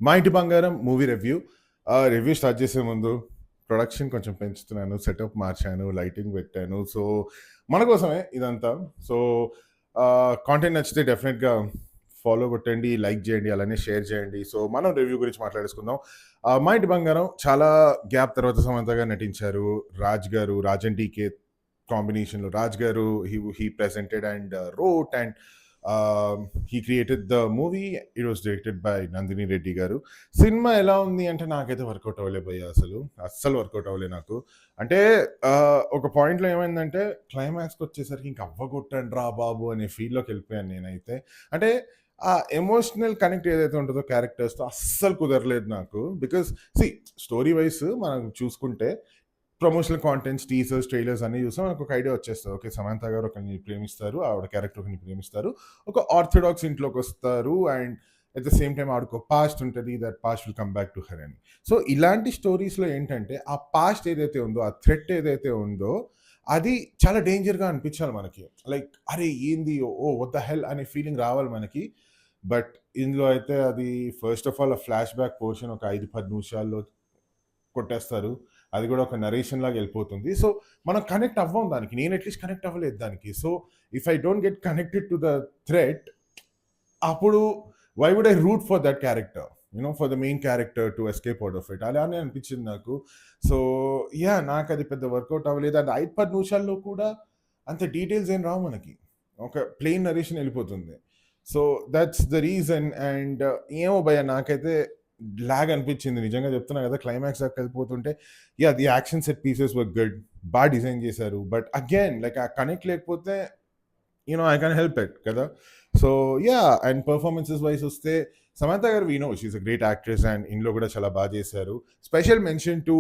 మా ఇంటి బంగారం మూవీ రివ్యూ. రివ్యూ స్టార్ట్ చేసే ముందు ప్రొడక్షన్ కొంచెం పెంచుతున్నాను. సెటప్ మార్చాను. లైటింగ్ పెట్టాను. సో, మన కోసమే ఇదంతా. సో, కాంటెంట్ నచ్చితే డెఫినెట్‌గా ఫాలో కొట్టండి, లైక్ చేయండి, అలానే షేర్ చేయండి. సో, మనం రివ్యూ గురించి మాట్లాడేసుకుందాం. మా ఇంటి బంగారం చాలా గ్యాప్ తర్వాత సమంతగా నటించారు. రాజ్ గారు, రాజ్ అండ్ డీకే కాంబినేషన్‌లో రాజ్ గారు he presented and wrote and he created the movie. It was directed by Nandini Reddy గారు. సినిమా ఎలా ఉంది అంటే నాకైతే వర్కౌట్ అవ్వలే భయ్యా అసలు. అస్సలు వర్కౌట్ అవ్వలే నాకు. అంటే ఒక పాయింట్‌లో ఏమైందంటే క్లైమాక్స్‌కి వచ్చేసరికి ఇంక అవ్వగొట్టండ్రా బాబు అనే ఫీల్‌లోకి వెళ్ళిపోయాను నేనైతే. అంటే ఆ ఎమోషనల్ కనెక్ట్ ఏదైతే ఉంటదో క్యారెక్టర్స్‌తో అస్సలు కుదరలేదు నాకు. బికాజ్ సీ స్టోరీ వైస్ మనం చూసుకుంటే ప్రమోషనల్ కాంటెంట్స్, టీజర్స్, ట్రైలర్స్ అన్నీ చూస్తే మనకొక ఐడియా వచ్చేస్తది. ఓకే. సమంత గారు ఒకరిని ప్రేమిస్తారు. ఆవిడ క్యారెక్టర్ ఒకరిని ప్రేమిస్తారు. ఒక ఆర్థోడాక్స్ ఇంట్లోకొస్తారు and at the same time ఆవిడకొక పాస్ట్ ఉంటది. That past will come back to her అని. సో, ఇలాంటి స్టోరీస్‌లో ఏంటంటే ఆ పాస్ట్ ఏదైతే ఉందో, ఆ థ్రెట్ ఏదైతే ఉందో అది చాలా డేంజర్‌గా అనిపించాలి మనకి. లైక్ అరే! ఏంది? ఓహ్! వాట్ ద హెల్ అనే ఫీలింగ్ రావాలి మనకి. బట్ ఇందులో అయితే అది ఫస్ట్ ఆఫ్ ఆల్ ఆ ఫ్లాష్ బ్యాక్ పోర్షన్ ఒక 5, 10 నిమిషాల్లో కొట్టేస్తారు. అది కూడా ఒక నరేషన్ లాగా వెళ్ళిపోతుంది. సో, మనం కనెక్ట్ అవ్వం దానికి. నేను అట్‌లీస్ట్ కనెక్ట్ అవ్వలేదు దానికి. So, if I don't get connected to the thread అప్పుడు why would I root for that character? For the main character to escape out of it. అలానే అనిపించింది నాకు. So, yeah! నాకది పెద్ద వర్కౌట్ అవ్వలేదు. అండ్ 5, 10 నిమిషాల్లో కూడా అంత డీటెయిల్స్ ఏం రావు మనకి. ఒక ప్లెయిన్ నరేషన్ వెళ్ళిపోతుంది. So, that's the reason and ఏమో భయ్యా నాకైతే లాగ్ అనిపించింది. నిజంగా చెప్తున్నా కదా! క్లైమాక్స్ దాకా వెళ్ళిపోతుంటే yeah! The action set pieces were good. Design చేశారు. బట్ అగైన్ లైక్ ఆ కనెక్ట్ లేకపోతే ఐ కాంట్ హెల్ప్ ఇట్ కదా! So, yeah! And performances vice వస్తే సమంత గారు she is a great actress and ఇందులో కూడా చాలా చేశారు. Special mention to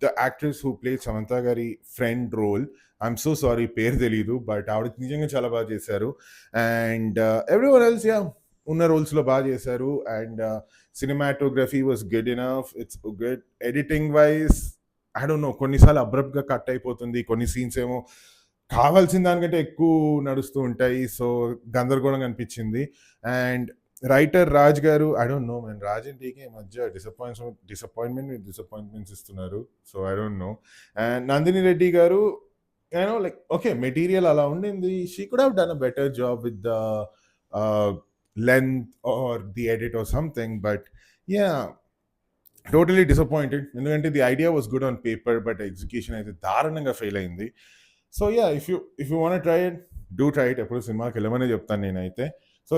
the actress who played Samantha గారి friend role. I'm so sorry పేరు తెలీదు. బట్ ఆవిడ నిజంగా చాలా చేశారు. And everyone else yeah! ఉన్న రోల్స్‌లో చేశారు. And cinematography was good enough. It's good. Editing wise I don't know కొన్నిసార్లు అబ్రప్ట్‌గా కట్ అయిపోతుంది. కొన్ని సీన్స్ ఏమో కావాల్సిన దానికంటే ఎక్కువ నడుస్తూ ఉంటాయి. సో, గందరగోళంగా అనిపించింది. And writer Raj garu I don't know man. Raj and TK ఈ మధ్య డిసప్పాయింట్‌మెంట్ మీద డిసప్పాయింట్‌మెంట్స్ ఇస్తున్నారు. So, I don't know. And Nandini Reddy garu like okay. Material అలా ఉండింది. She could have done a better job with the uh, length or the edit or something. But yeah! Totally disappointed. ఎందుకంటే the idea was good on paper. But execution అయితే దారుణంగా fail అయింది. So, yeah! If you want try it, do try it. ఎప్పుడు సినిమాకి వెళ్ళమనే చెప్తాను నేనైతే.